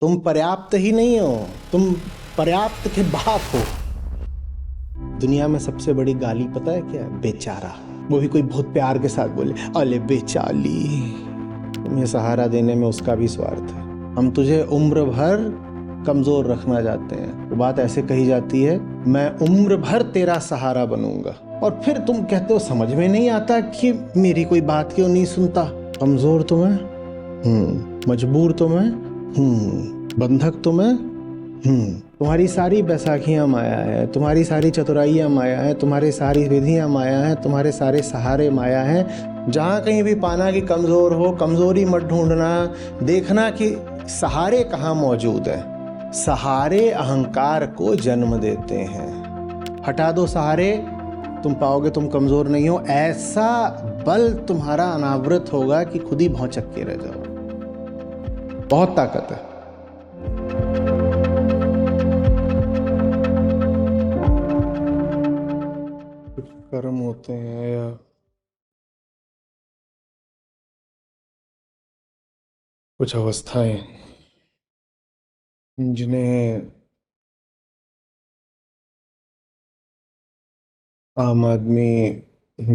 तुम पर्याप्त ही नहीं हो, तुम पर्याप्त के बाप हो। दुनिया में सबसे बड़ी गाली पता है क्या है? बेचारा। वो भी कोई बहुत प्यार के साथ बोले, अले बेचाली। तुम्हें सहारा देने में उसका भी स्वार्थ है। हम तुझे उम्र भर कमजोर रखना चाहते हैं। तो बात ऐसे कही जाती है, मैं उम्र भर तेरा सहारा बनूंगा, और फिर तुम कहते हो समझ में नहीं आता कि मेरी कोई बात क्यों नहीं सुनता। कमजोर तो मैं, मजबूर तो मैं, बंधक तो मैं, तुम्हारी सारी बैसाखियां माया है, तुम्हारी सारी चतुराइयां माया है, तुम्हारी सारी विधियां माया है, तुम्हारे सारे सहारे माया है। जहां कहीं भी पाना कि कमजोर हो, कमजोरी मत ढूंढना, देखना कि सहारे कहाँ मौजूद है। सहारे अहंकार को जन्म देते हैं। हटा दो सहारे, तुम पाओगे तुम कमजोर नहीं हो। ऐसा बल तुम्हारा अनावृत होगा कि खुद ही भौचक्के रह जाओ। बहुत ताकत है। कुछ कर्म होते हैं या कुछ अवस्थाएं जिन्हें आम आदमी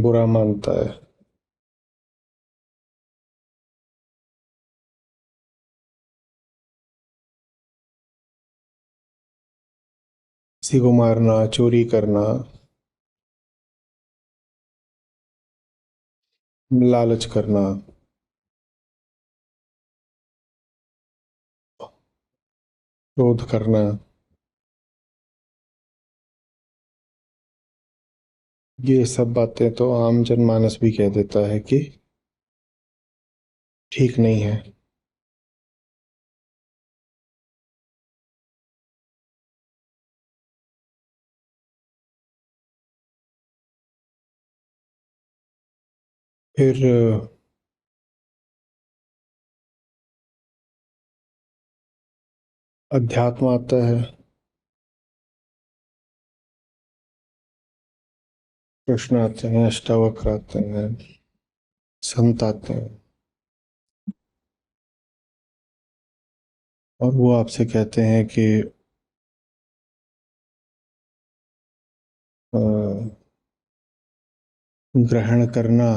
बुरा मानता है। किसी को मारना, चोरी करना, लालच करना, क्रोध करना, ये सब बातें तो आम जनमानस भी कह देता है कि ठीक नहीं है। फिर अध्यात्म आता है, कृष्ण आते हैं, अष्टावक्र आते हैं, संत आते हैं, और वो आपसे कहते हैं कि अ, ग्रहण करना,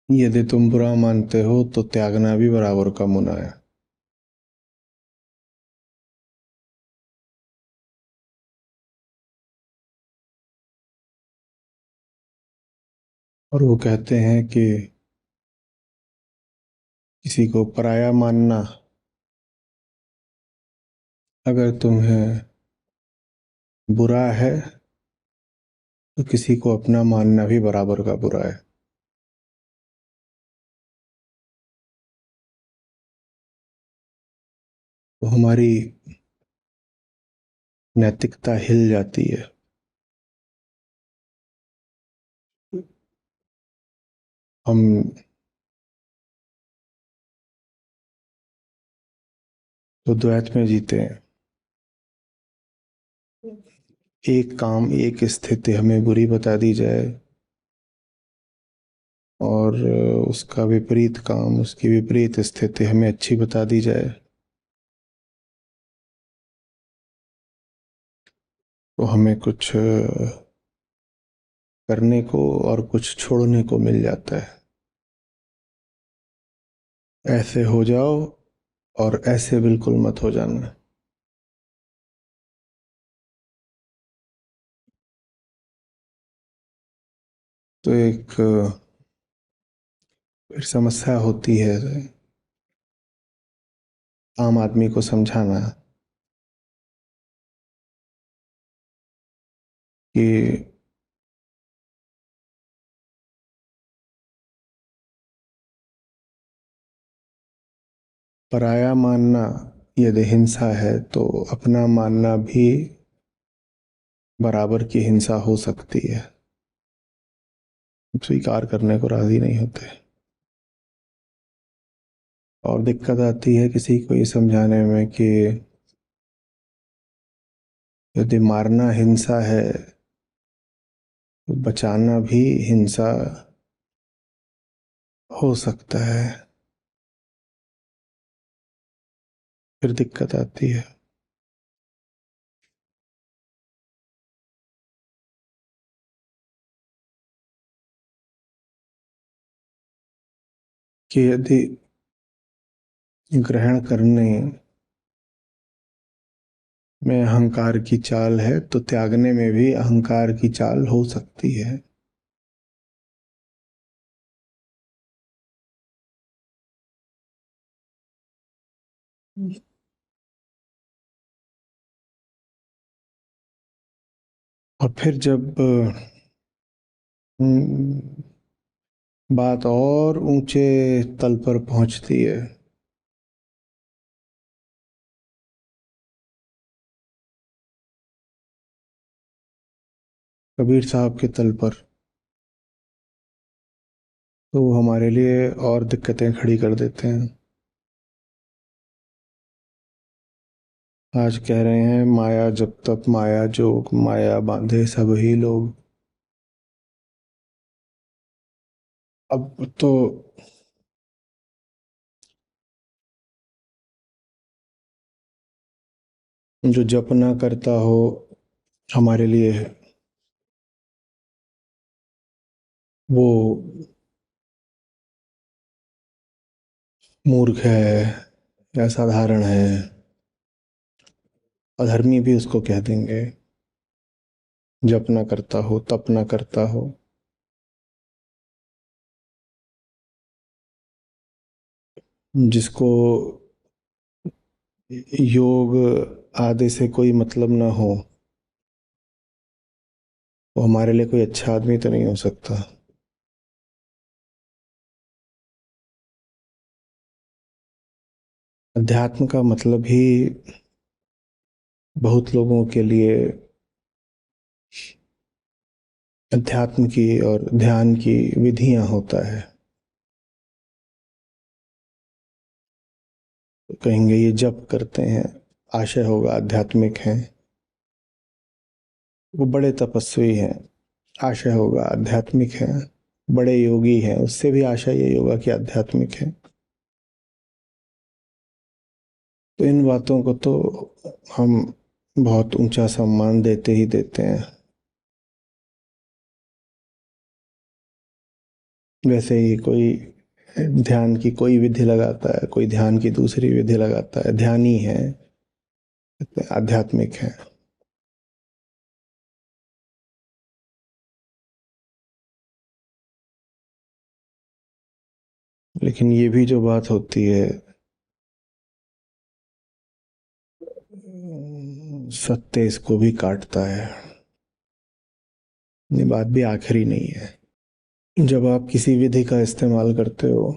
यदि तुम बुरा मानते हो तो त्यागना भी बराबर का मुना है। और वो कहते हैं कि किसी को पराया मानना, अगर तुम्हें बुरा है तो किसी को अपना मानना भी बराबर का बुरा है। तो हमारी नैतिकता हिल जाती है। हम तो द्वैत में जीते हैं। एक काम, एक स्थिति हमें बुरी बता दी जाए, और उसका विपरीत काम, उसकी विपरीत स्थिति हमें अच्छी बता दी जाए, तो हमें कुछ करने को और कुछ छोड़ने को मिल जाता है। ऐसे हो जाओ और ऐसे बिल्कुल मत हो जाना। तो एक फिर समस्या होती है आम आदमी को समझाना कि पराया मानना यदि हिंसा है तो अपना मानना भी बराबर की हिंसा हो सकती है। स्वीकार करने को राजी नहीं होते, और दिक्कत आती है किसी को ये समझाने में कि यदि मारना हिंसा है तो बचाना भी हिंसा हो सकता है। फिर दिक्कत आती है। कि यदि ग्रहण करने में अहंकार की चाल है तो त्यागने में भी अहंकार की चाल हो सकती है। और फिर जब बात और ऊंचे तल पर पहुंचती है, कबीर साहब के तल पर, तो वो हमारे लिए और दिक्कतें खड़ी कर देते हैं। आज कह रहे हैं माया जब तक माया जोग, माया बांधे सब ही लोग। अब तो जो जप ना करता हो हमारे लिए, वो मूर्ख है या साधारण है, अधर्मी भी उसको कह देंगे। जप ना करता हो, तप ना करता हो, जिसको योग आदि से कोई मतलब ना हो, वो हमारे लिए कोई अच्छा आदमी तो नहीं हो सकता। अध्यात्म का मतलब ही बहुत लोगों के लिए अध्यात्म की और ध्यान की विधियां होता है। तो कहेंगे ये जप करते हैं, आशय होगा आध्यात्मिक हैं। वो बड़े तपस्वी हैं, आशय होगा आध्यात्मिक हैं। बड़े योगी हैं, उससे भी आशय ये होगा कि आध्यात्मिक है। तो इन बातों को तो हम बहुत ऊंचा सम्मान देते ही देते हैं। वैसे ही कोई ध्यान की कोई विधि लगाता है, कोई ध्यान की दूसरी विधि लगाता है, ध्यानी है, आध्यात्मिक है। लेकिन ये भी जो बात होती है, सत्य इसको भी काटता है। ये बात भी आखिरी नहीं है। जब आप किसी विधि का इस्तेमाल करते हो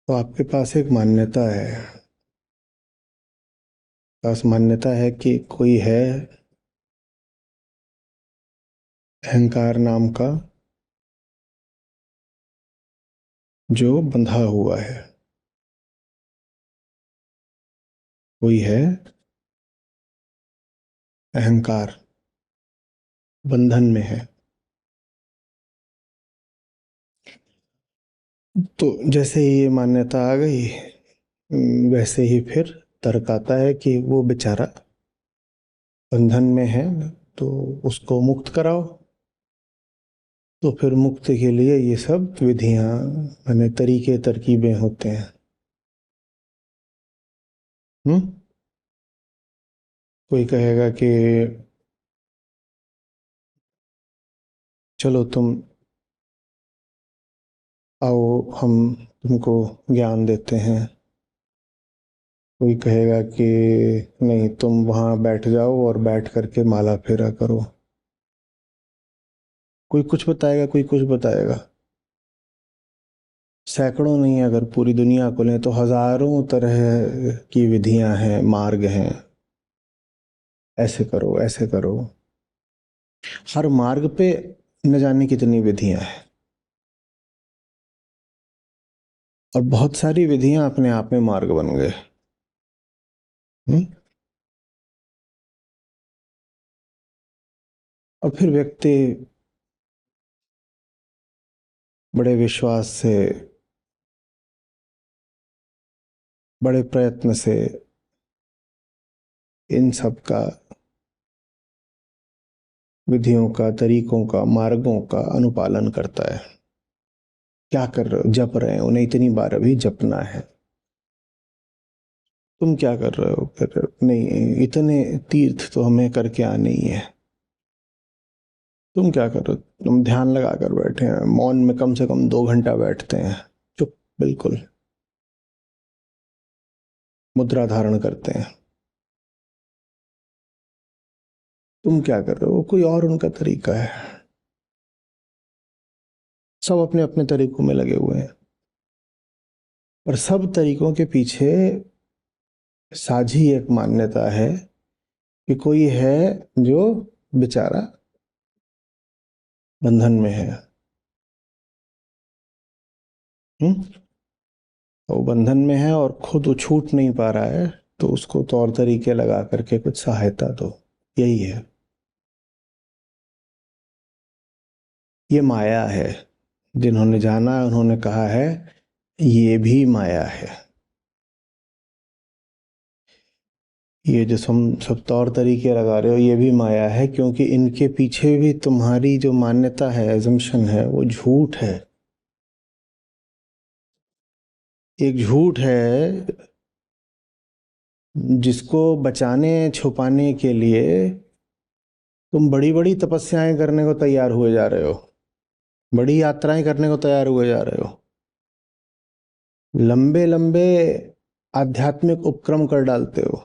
तो आपके पास एक मान्यता है, पास मान्यता है कि कोई है अहंकार नाम का जो बंधा हुआ है। कोई है अहंकार बंधन में है। तो जैसे ही ये मान्यता आ गई, वैसे ही फिर तर्क आता है कि वो बेचारा बंधन में है, तो उसको मुक्त कराओ। तो फिर मुक्ति के लिए ये सब विधियां, माने तरीके तरकीबें होते हैं। हम्म। कोई कहेगा कि चलो तुम आओ, हम तुमको ज्ञान देते हैं। कोई कहेगा कि नहीं, तुम वहां बैठ जाओ और बैठ करके माला फेरा करो। कोई कुछ बताएगा, कोई कुछ बताएगा। सैकड़ों नहीं, अगर पूरी दुनिया को लें तो हजारों तरह की विधियां हैं, मार्ग हैं। ऐसे करो, ऐसे करो। हर मार्ग पे न जाने कितनी विधियां हैं, और बहुत सारी विधियां अपने आप में मार्ग बन गए। हम्म? और फिर व्यक्ति बड़े विश्वास से बड़े प्रयत्न से इन सब का, विधियों का, तरीकों का, मार्गों का अनुपालन करता है। क्या कर रहे हो? जप रहे हैं, उन्हें इतनी बार अभी जपना है। तुम क्या कर रहे हो? फिर नहीं, इतने तीर्थ तो हमें करके आने ही है। तुम क्या कर रहे हो? तुम ध्यान लगा कर बैठे हैं, मौन में कम से कम 2 घंटा बैठते हैं, चुप बिल्कुल, मुद्रा धारण करते हैं। तुम क्या कर रहे हो? कोई और उनका तरीका है। सब अपने अपने तरीकों में लगे हुए हैं, और सब तरीकों के पीछे साझी एक मान्यता है कि कोई है जो बेचारा बंधन में है। वो बंधन में है और खुद वो छूट नहीं पा रहा है, तो उसको तौर तरीके लगा करके कुछ सहायता दो। यही है, ये माया है। जिन्होंने जाना है उन्होंने कहा है ये भी माया है। ये जो सब तौर तरीके लगा रहे हो ये भी माया है, क्योंकि इनके पीछे भी तुम्हारी जो मान्यता है, एजम्पशन है, वो झूठ है। एक झूठ है जिसको बचाने छुपाने के लिए तुम बड़ी बड़ी तपस्याएं करने को तैयार हुए जा रहे हो, बड़ी यात्राएं करने को तैयार हुए जा रहे हो, लंबे लंबे आध्यात्मिक उपक्रम कर डालते हो,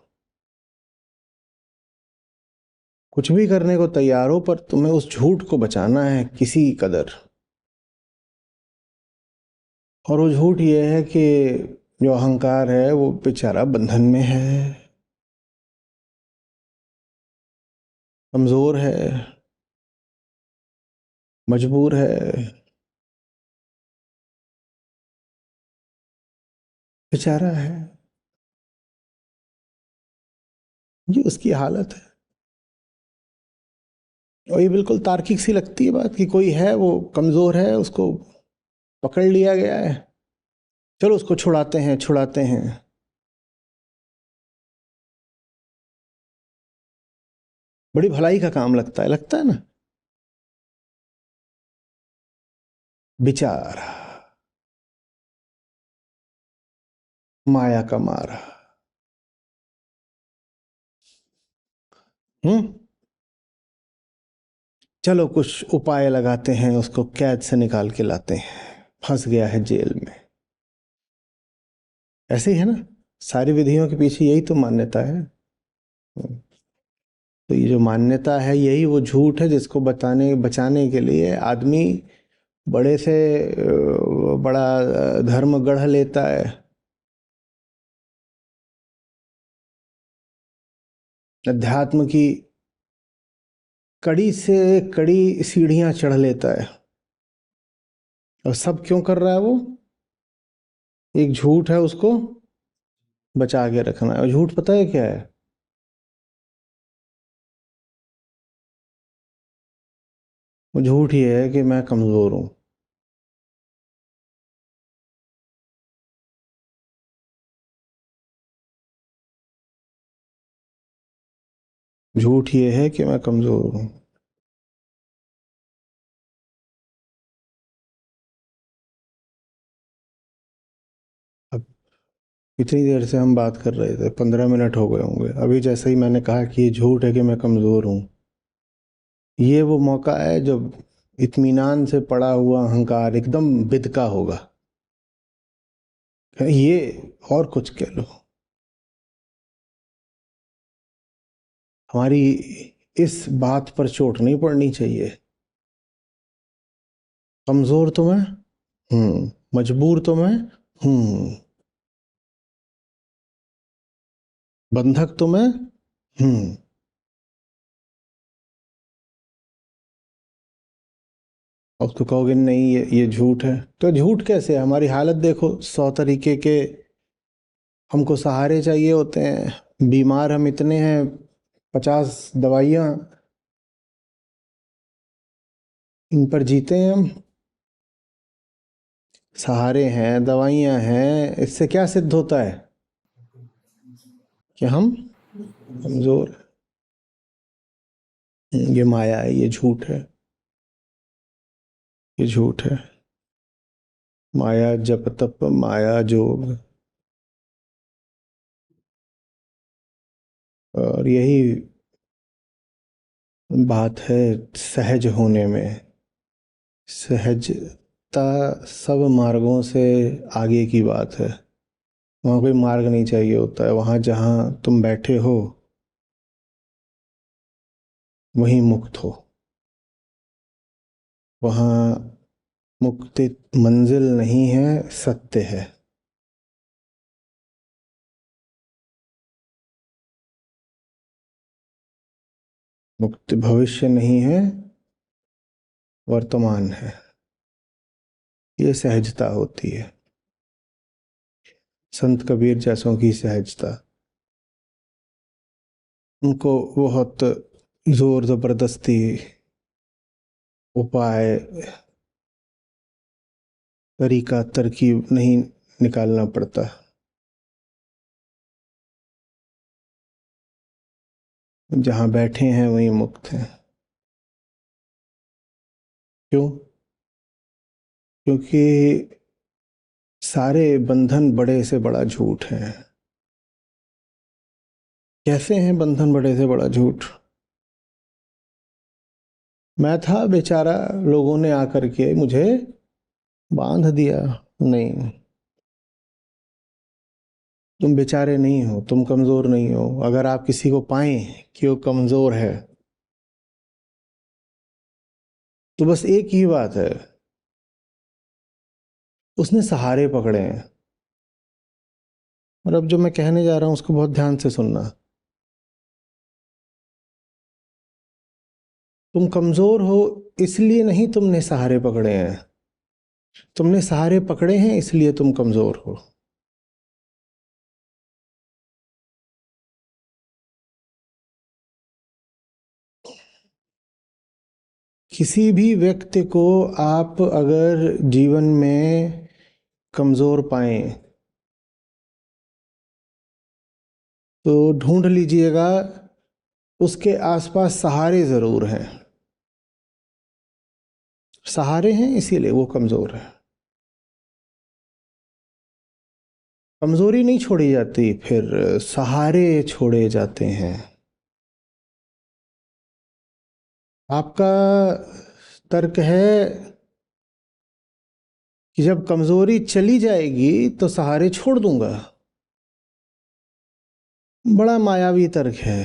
कुछ भी करने को तैयार हो, पर तुम्हें उस झूठ को बचाना है किसी कदर। और वो झूठ ये है कि जो अहंकार है वो बेचारा बंधन में है, कमजोर है, मजबूर है, बेचारा है। ये उसकी हालत है। और ये बिल्कुल तार्किक सी लगती है बात कि कोई है वो कमजोर है, उसको पकड़ लिया गया है, चलो उसको छुड़ाते हैं छुड़ाते हैं। बड़ी भलाई का काम लगता है ना। बेचारा, माया का मारा। हम्म। चलो कुछ उपाय लगाते हैं, उसको कैद से निकाल के लाते हैं, फंस गया है जेल में। ऐसे ही है ना, सारी विधियों के पीछे यही तो मान्यता है। तो ये जो मान्यता है यही वो झूठ है जिसको बताने बचाने के लिए आदमी बड़े से बड़ा धर्म गढ़ लेता है, अध्यात्म की कड़ी से कड़ी सीढ़ियां चढ़ लेता है। और सब क्यों कर रहा है वो? एक झूठ है, उसको बचा के रखना है। और झूठ पता है क्या है? वो झूठ ये है कि मैं कमजोर हूं। झूठ ये है कि मैं कमजोर हूं। अब इतनी देर से हम बात कर रहे थे, 15 मिनट हो गए होंगे। अभी जैसे ही मैंने कहा कि ये झूठ है कि मैं कमजोर हूं, ये वो मौका है जब इत्मीनान से पड़ा हुआ अहंकार एकदम बिदका होगा। ये और कुछ कह लो, हमारी इस बात पर चोट नहीं पड़नी चाहिए। कमजोर तो मैं मजबूर तो मैं हूं, बंधक तो मैं हूं। अब तो कहोगे नहीं ये झूठ है, तो झूठ कैसे है? हमारी हालत देखो, 100 तरीके के हमको सहारे चाहिए होते हैं, बीमार हम इतने हैं, 50 दवाइयां, इन पर जीते हैं हम। सहारे हैं, दवाइयां हैं, इससे क्या सिद्ध होता है? कि हम कमजोर हैं। ये माया है, ये झूठ है, ये झूठ है। माया जप तप माया जोग, और यही बात है सहज होने में। सहजता सब मार्गों से आगे की बात है। वहाँ कोई मार्ग नहीं चाहिए होता है। वहाँ जहाँ तुम बैठे हो वहीं मुक्त हो। वहाँ मुक्ति मंजिल नहीं है, सत्य है। मुक्ति भविष्य नहीं है, वर्तमान है। ये सहजता होती है, संत कबीर जैसों की सहजता। उनको बहुत जोर जबरदस्ती उपाय तरीका तरकीब नहीं निकालना पड़ता। जहाँ बैठे हैं वहीं मुक्त हैं। क्यों? क्योंकि सारे बंधन बड़े से बड़ा झूठ हैं। कैसे हैं बंधन बड़े से बड़ा झूठ? मैं था बेचारा, लोगों ने आकर के मुझे बांध दिया। नहीं, तुम बेचारे नहीं हो, तुम कमजोर नहीं हो। अगर आप किसी को पाएं कि वो कमजोर है तो बस एक ही बात है, उसने सहारे पकड़े हैं। और अब जो मैं कहने जा रहा हूं उसको बहुत ध्यान से सुनना। तुम कमजोर हो इसलिए नहीं तुमने सहारे पकड़े हैं, तुमने सहारे पकड़े हैं इसलिए तुम कमजोर हो। किसी भी व्यक्ति को आप अगर जीवन में कमजोर पाएं तो ढूंढ लीजिएगा उसके आसपास सहारे जरूर हैं। सहारे हैं इसीलिए वो कमजोर है। कमजोरी नहीं छोड़ी जाती, फिर सहारे छोड़े जाते हैं। आपका तर्क है कि जब कमजोरी चली जाएगी तो सहारे छोड़ दूंगा। बड़ा मायावी तर्क है।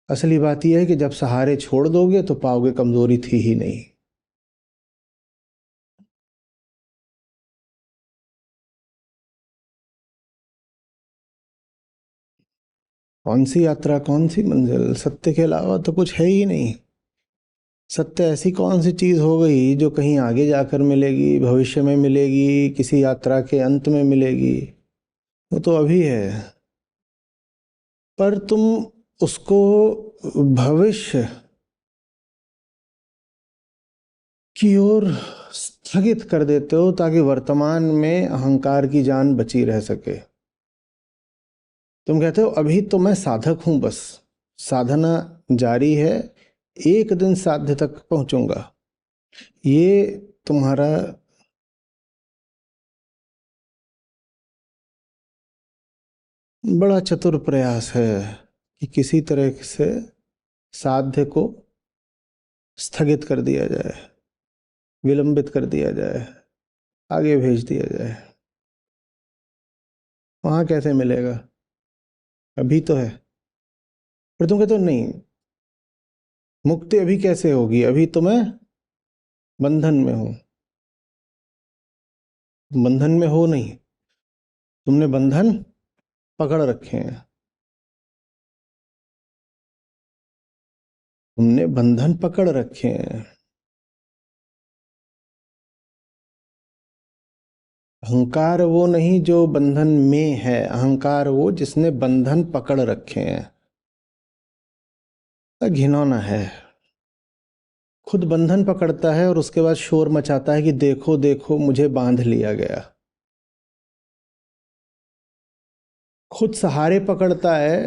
असली बात यह है कि जब सहारे छोड़ दोगे तो पाओगे कमजोरी थी ही नहीं। कौन सी यात्रा, कौन सी मंजिल? सत्य के अलावा तो कुछ है ही नहीं। सत्य ऐसी कौन सी चीज हो गई जो कहीं आगे जाकर मिलेगी, भविष्य में मिलेगी, किसी यात्रा के अंत में मिलेगी? वो तो अभी है। पर तुम उसको भविष्य की ओर स्थगित कर देते हो ताकि वर्तमान में अहंकार की जान बची रह सके। तुम कहते हो अभी तो मैं साधक हूं, बस साधना जारी है, एक दिन साध्य तक पहुंचूंगा। ये तुम्हारा बड़ा चतुर प्रयास है कि किसी तरह से साध्य को स्थगित कर दिया जाए, विलंबित कर दिया जाए, आगे भेज दिया जाए। वहां कैसे मिलेगा? अभी तो है। पर तुम कहते हो नहीं, मुक्ति अभी कैसे होगी, अभी तो मैं बंधन में हूं। बंधन में हो नहीं, तुमने बंधन पकड़ रखे हैं। तुमने बंधन पकड़ रखे हैं। अहंकार वो नहीं जो बंधन में है, अहंकार वो जिसने बंधन पकड़ रखे हैं। घिनौना है। खुद बंधन पकड़ता है और उसके बाद शोर मचाता है कि देखो देखो मुझे बांध लिया गया। खुद सहारे पकड़ता है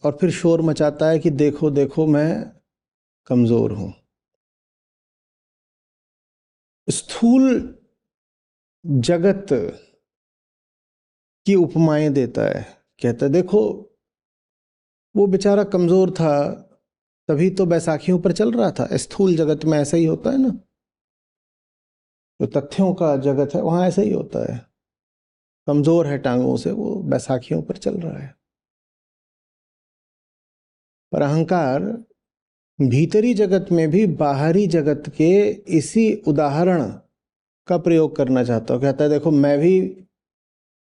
और फिर शोर मचाता है कि देखो देखो मैं कमजोर हूं। स्थूल जगत की उपमाएं देता है, कहता है देखो वो बेचारा कमजोर था तभी तो बैसाखियों पर चल रहा था। स्थूल जगत में ऐसा ही होता है ना, जो तथ्यों का जगत है वहां ऐसा ही होता है। कमजोर है टांगों से, वो बैसाखियों पर चल रहा है। पर अहंकार भीतरी जगत में भी बाहरी जगत के इसी उदाहरण का प्रयोग करना चाहता हूं। कहता है देखो मैं भी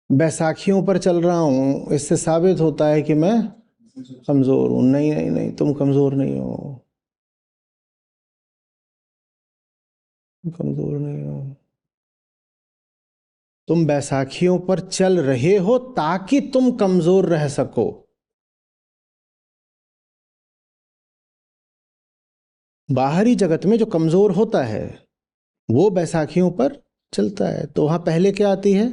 बैसाखियों पर चल रहा हूं, इससे साबित होता है कि मैं कमजोर हूं। नहीं नहीं नहीं, तुम कमजोर नहीं हो, तुम कमजोर नहीं हो। तुम बैसाखियों पर चल रहे हो ताकि तुम कमजोर रह सको। बाहरी जगत में जो कमजोर होता है वो बैसाखियों पर चलता है, तो वहां पहले क्या आती है?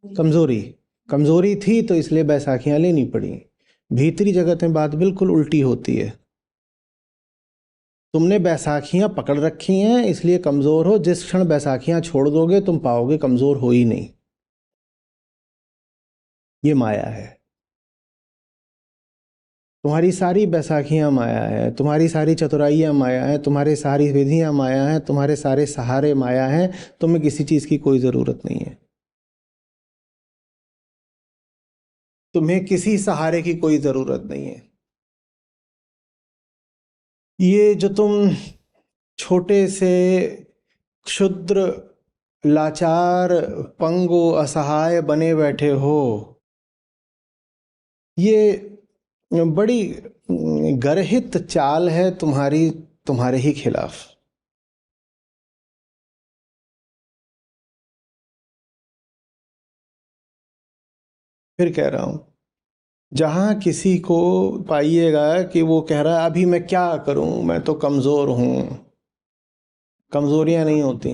कमजोरी। कमजोरी थी तो इसलिए बैसाखियां लेनी पड़ी। भीतरी जगत में बात बिल्कुल उल्टी होती है। तुमने बैसाखियां पकड़ रखी हैं इसलिए कमजोर हो, जिस क्षण बैसाखियां छोड़ दोगे तुम पाओगे कमजोर हो ही नहीं। ये माया है। तुम्हारी सारी बैसाखियां माया है, तुम्हारी सारी चतुराइयां माया है, तुम्हारी सारी विधियां माया है, तुम्हारे सारे सहारे माया है। तुम्हें किसी चीज की कोई जरूरत नहीं है। तुम्हें किसी सहारे की कोई जरूरत नहीं है। ये जो तुम छोटे से क्षुद्र लाचार पंगु असहाय बने बैठे हो, ये बड़ी गर्हित चाल है तुम्हारी, तुम्हारे ही खिलाफ। फिर कह रहा हूं, जहां किसी को पाइएगा कि वो कह रहा है अभी मैं क्या करूं, मैं तो कमजोर हूं। कमजोरियां नहीं होती,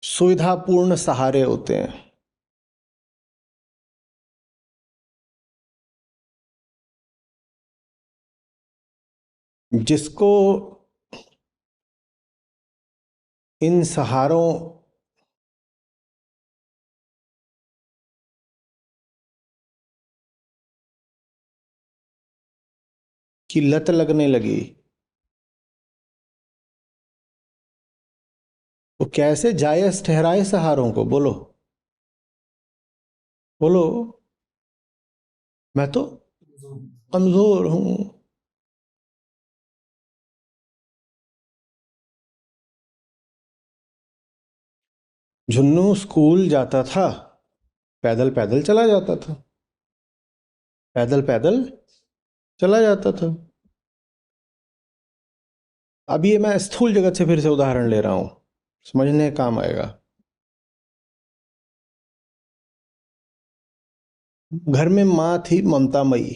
सुविधापूर्ण सहारे होते हैं। जिसको इन सहारों की लत लगने लगी, वो कैसे जायज ठहराए सहारों को? बोलो बोलो। मैं तो कमजोर हूं। झुन्नू स्कूल जाता था, पैदल पैदल चला जाता था, पैदल पैदल चला जाता था। अब ये मैं स्थूल जगत से फिर से उदाहरण ले रहा हूं, समझने काम आएगा। घर में माँ थी ममतामयी।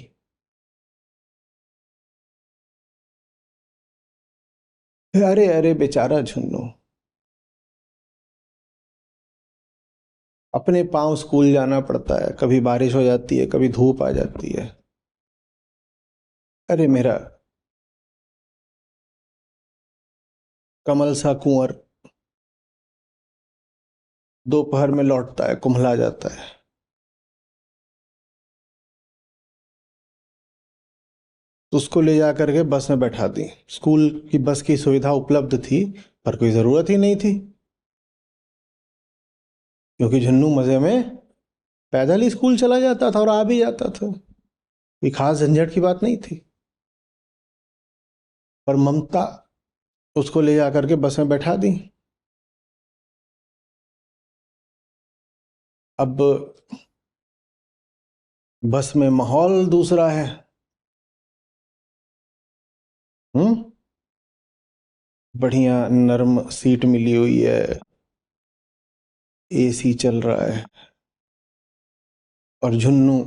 अरे अरे बेचारा झुन्नू, अपने पांव स्कूल जाना पड़ता है, कभी बारिश हो जाती है, कभी धूप आ जाती है। अरे मेरा कमल सा कुंवर दोपहर में लौटता है, कुम्हला जाता है। तो उसको ले जा करके बस में बैठा दी। स्कूल की बस की सुविधा उपलब्ध थी पर कोई ज़रूरत ही नहीं थी, क्योंकि झुन्नू मज़े में पैदल ही स्कूल चला जाता था और आ भी जाता था। कोई खास झंझट की बात नहीं थी। पर ममता उसको ले जा करके बस में बैठा दी। अब बस में माहौल दूसरा है। हम्म, बढ़िया नर्म सीट मिली हुई है, एसी चल रहा है, और झुन्नू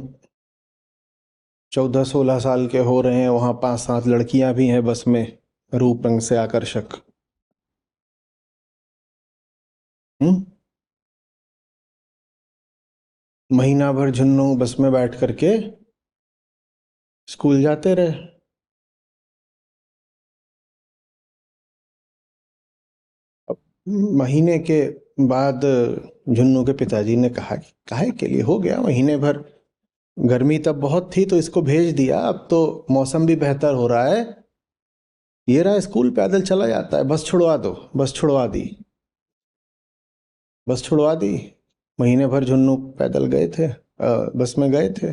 14-16 साल के हो रहे हैं। वहां 5-7 लड़कियां भी हैं बस में, रूप रंग से आकर्षक। हम्म। महीना भर झुन्नू बस में बैठ करके स्कूल जाते रहे। अब महीने के बाद झुन्नू के पिताजी ने कहा कि काहे के लिए, हो गया महीने भर, गर्मी तब बहुत थी तो इसको भेज दिया, अब तो मौसम भी बेहतर हो रहा है, ये रहा स्कूल पैदल चला जाता है, बस छुड़वा दो। बस छुड़वा दी। बस छुड़वा दी। महीने भर झुन्नू पैदल गए थे, बस में गए थे।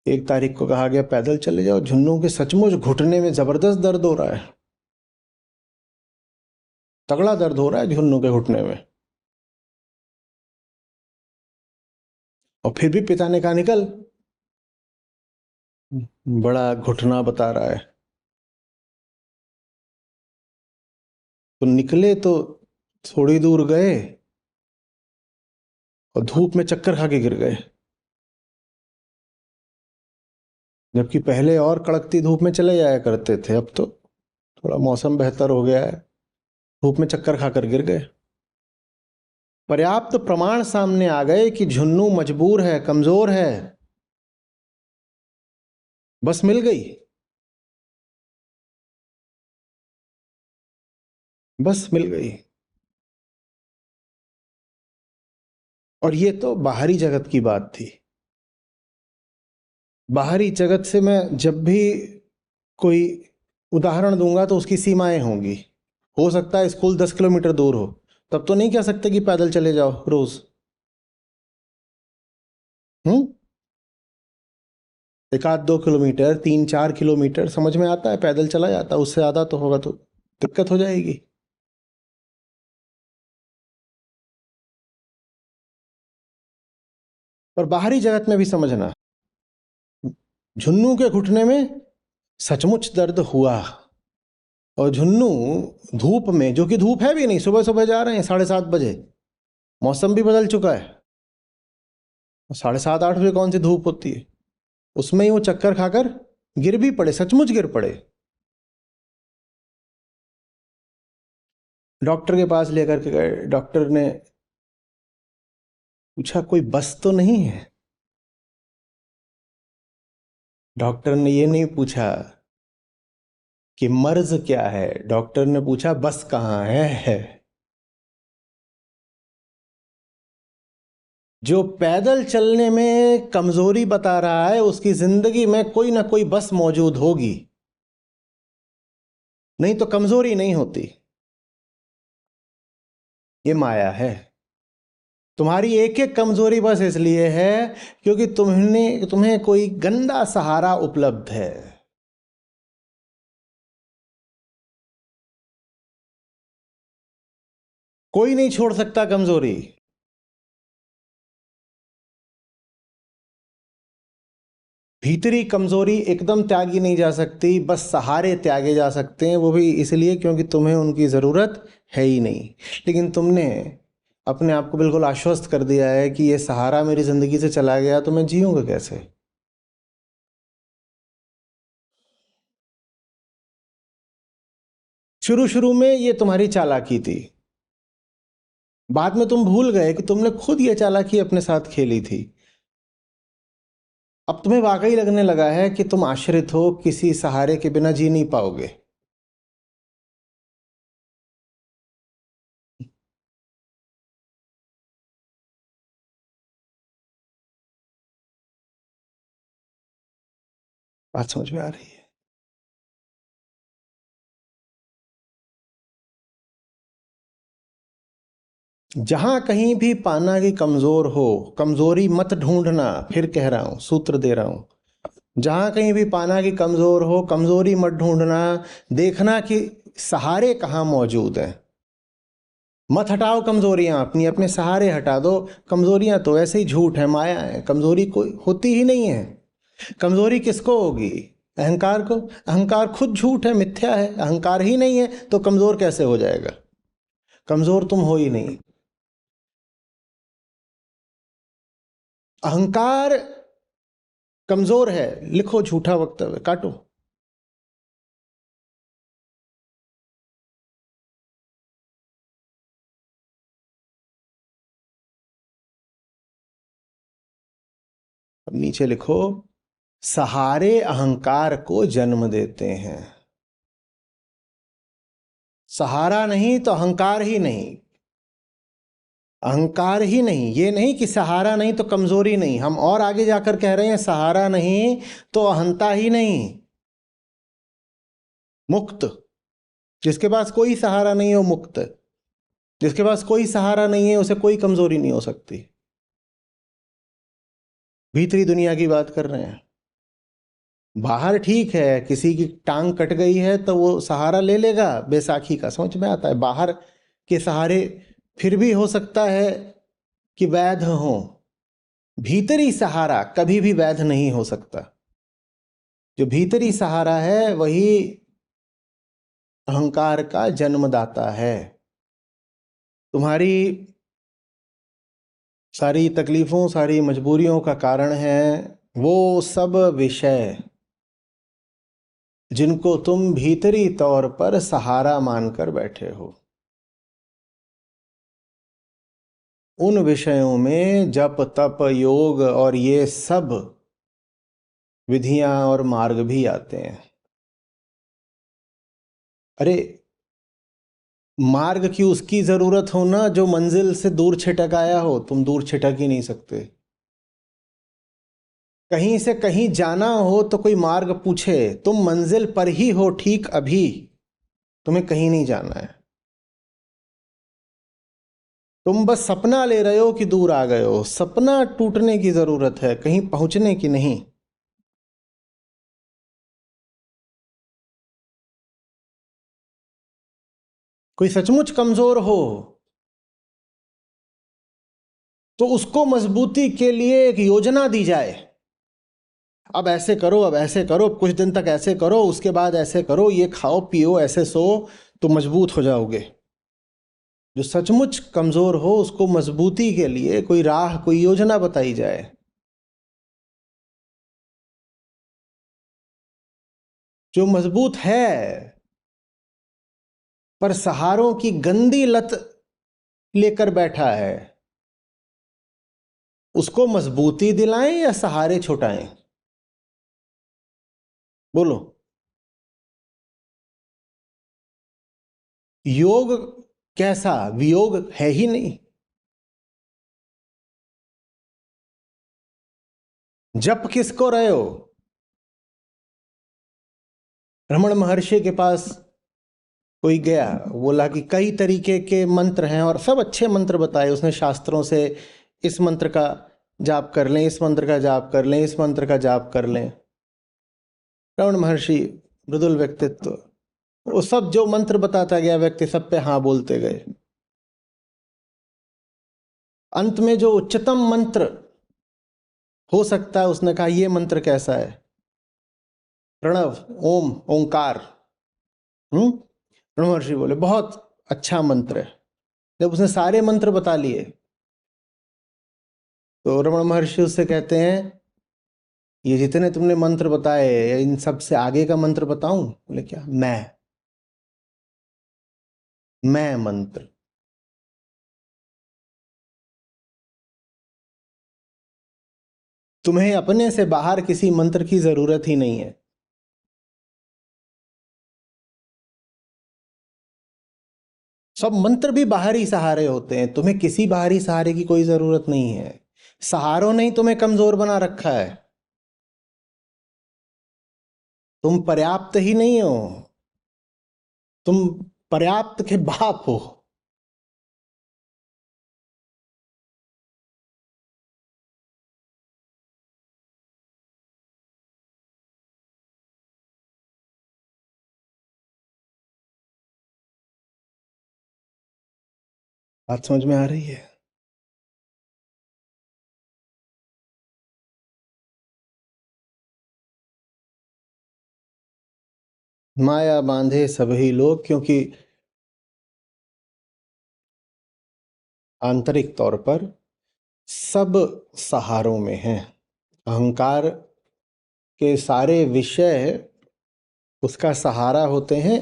एक तारीख को कहा गया पैदल चले जाओ, झुन्नू के सचमुच घुटने में जबरदस्त दर्द हो रहा है, तगड़ा दर्द हो रहा है झुन्नू के घुटने में। और फिर भी पिता ने कहा निकल, बड़ा घुटना बता रहा है। तो निकले तो थोड़ी दूर गए और धूप में चक्कर खा के गिर गए। जबकि पहले और कड़कती धूप में चले जाया करते थे, अब तो थोड़ा मौसम बेहतर हो गया है, धूप में चक्कर खाकर गिर गए। पर्याप्त प्रमाण सामने आ गए कि झुन्नू मजबूर है, कमजोर है। बस मिल गई, बस मिल गई। और ये तो बाहरी जगत की बात थी। बाहरी जगत से मैं जब भी कोई उदाहरण दूंगा तो उसकी सीमाएं होंगी। हो सकता है स्कूल 10 किलोमीटर दूर हो, तब तो नहीं कह सकते कि पैदल चले जाओ रोज। हम्म। 1-2 किलोमीटर, 3-4 किलोमीटर समझ में आता है, पैदल चला जाता, उससे ज़्यादा तो होगा तो दिक्कत हो जाएगी। और बाहरी जगत में भी समझना, झुन्नू के घुटने में सचमुच दर्द हुआ। और झुन्नू धूप में, जो कि धूप है भी नहीं, सुबह सुबह जा रहे हैं 7:30 बजे, मौसम भी बदल चुका है, 7:30-8 बजे कौन सी धूप होती है, उसमें ही वो चक्कर खाकर गिर भी पड़े, सचमुच गिर पड़े। डॉक्टर के पास लेकर के गए, डॉक्टर ने पूछा कोई बस तो नहीं है। डॉक्टर ने ये नहीं पूछा कि मर्ज क्या है, डॉक्टर ने पूछा बस कहाँ है। जो पैदल चलने में कमजोरी बता रहा है उसकी जिंदगी में कोई ना कोई बस मौजूद होगी, नहीं तो कमजोरी नहीं होती। ये माया है। तुम्हारी एक एक कमजोरी बस इसलिए है क्योंकि तुम्हें कोई गंदा सहारा उपलब्ध है। कोई नहीं छोड़ सकता कमजोरी। भीतरी कमजोरी एकदम त्यागी नहीं जा सकती, बस सहारे त्यागे जा सकते हैं, वो भी इसलिए क्योंकि तुम्हें उनकी ज़रूरत है ही नहीं। लेकिन तुमने अपने आप को बिल्कुल आश्वस्त कर दिया है कि ये सहारा मेरी ज़िंदगी से चला गया तो मैं जीऊँगा कैसे। शुरू शुरू में ये तुम्हारी चालाकी थी, बाद में तुम भूल गए कि तुमने खुद ये चालाकी अपने साथ खेली थी। अब तुम्हें वाकई लगने लगा है कि तुम आश्रित हो, किसी सहारे के बिना जी नहीं पाओगे। बात समझ में आ रही है। जहां कहीं भी पाना कि कमजोर हो, कमजोरी मत ढूंढना, फिर कह रहा हूं, सूत्र दे रहा हूं। जहां कहीं भी पाना कि कमजोर हो, कमजोरी मत ढूंढना, देखना कि सहारे कहाँ मौजूद हैं। मत हटाओ कमजोरियां अपनी, अपने सहारे हटा दो। कमजोरियां तो ऐसे ही झूठ है, माया है, कमजोरी कोई होती ही नहीं है। कमजोरी किसको होगी? अहंकार को। अहंकार खुद झूठ है, मिथ्या है, अहंकार ही नहीं है तो कमजोर कैसे हो जाएगा? कमजोर तुम हो ही नहीं। अहंकार कमजोर है, लिखो झूठा वक्तव्य, काटो। अब नीचे लिखो, सहारे अहंकार को जन्म देते हैं। सहारा नहीं तो अहंकार ही नहीं, अहंकार ही नहीं। ये नहीं कि सहारा नहीं तो कमजोरी नहीं, हम और आगे जाकर कह रहे हैं सहारा नहीं तो अहंता ही नहीं। मुक्त, जिसके पास कोई सहारा नहीं हो मुक्त, जिसके पास कोई सहारा नहीं है उसे कोई कमजोरी नहीं हो सकती। भीतरी दुनिया की बात कर रहे हैं। बाहर ठीक है, किसी की टांग कट गई है तो वो सहारा ले लेगा बैसाखी का, समझ में आता है। बाहर के सहारे फिर भी हो सकता है कि वैध हो, भीतरी सहारा कभी भी वैध नहीं हो सकता। जो भीतरी सहारा है वही अहंकार का जन्मदाता है। तुम्हारी सारी तकलीफों, सारी मजबूरियों का कारण है वो सब विषय जिनको तुम भीतरी तौर पर सहारा मानकर बैठे हो। उन विषयों में जप तप योग और ये सब विधियां और मार्ग भी आते हैं। अरे मार्ग की उसकी जरूरत हो ना जो मंजिल से दूर छिटक आया हो, तुम दूर छिटक ही नहीं सकते। कहीं से कहीं जाना हो तो कोई मार्ग पूछे, तुम मंजिल पर ही हो ठीक अभी, तुम्हें कहीं नहीं जाना है। तुम बस सपना ले रहे हो कि दूर आ गए हो। सपना टूटने की जरूरत है, कहीं पहुंचने की नहीं। कोई सचमुच कमजोर हो तो उसको मजबूती के लिए एक योजना दी जाए। अब ऐसे करो, अब ऐसे करो, कुछ दिन तक ऐसे करो, उसके बाद ऐसे करो, ये खाओ पियो, ऐसे सो, तो मजबूत हो जाओगे। जो सचमुच कमजोर हो उसको मजबूती के लिए कोई राह, कोई योजना बताई जाए। जो मजबूत है पर सहारों की गंदी लत लेकर बैठा है, उसको मजबूती दिलाएं या सहारे छुटाएं? बोलो। योग कैसा? वियोग है ही नहीं। जप किसको रहे हो? रमण महर्षि के पास कोई गया, बोला कि कई तरीके के मंत्र हैं और सब अच्छे मंत्र बताए उसने शास्त्रों से। इस मंत्र का जाप कर लें, इस मंत्र का जाप कर लें, इस मंत्र का जाप कर लें। रमण महर्षि मृदुल व्यक्तित्व, वो सब जो मंत्र बताता गया व्यक्ति सब पे हाँ बोलते गए। अंत में जो उच्चतम मंत्र हो सकता है उसने कहा ये मंत्र कैसा है? प्रणव, ओम, ओंकार। रमण महर्षि बोले बहुत अच्छा मंत्र है। जब उसने सारे मंत्र बता लिए तो रमण महर्षि उससे कहते हैं ये जितने तुमने मंत्र बताए इन सब से आगे का मंत्र बताऊं? बोले क्या? मैं मंत्र। तुम्हें अपने से बाहर किसी मंत्र की जरूरत ही नहीं है। सब मंत्र भी बाहरी सहारे होते हैं, तुम्हें किसी बाहरी सहारे की कोई जरूरत नहीं है। सहारों ने ही तुम्हें कमजोर बना रखा है। तुम पर्याप्त ही नहीं हो, तुम पर्याप्त के बाप हो। बात समझ में आ रही है? माया बांधे सभी लोग, क्योंकि आंतरिक तौर पर सब सहारों में हैं। अहंकार के सारे विषय उसका सहारा होते हैं।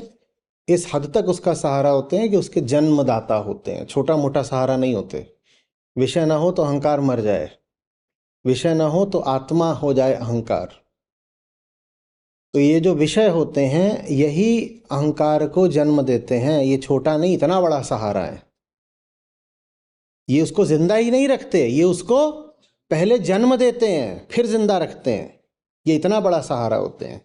इस हद तक उसका सहारा होते हैं कि उसके जन्मदाता होते हैं, छोटा मोटा सहारा नहीं होते। विषय ना हो तो अहंकार मर जाए। विषय ना हो तो आत्मा हो जाए अहंकार। तो ये जो विषय होते हैं यही अहंकार को जन्म देते हैं। ये छोटा नहीं, इतना बड़ा सहारा है। ये उसको जिंदा ही नहीं रखते, ये उसको पहले जन्म देते हैं फिर जिंदा रखते हैं। ये इतना बड़ा सहारा होते हैं।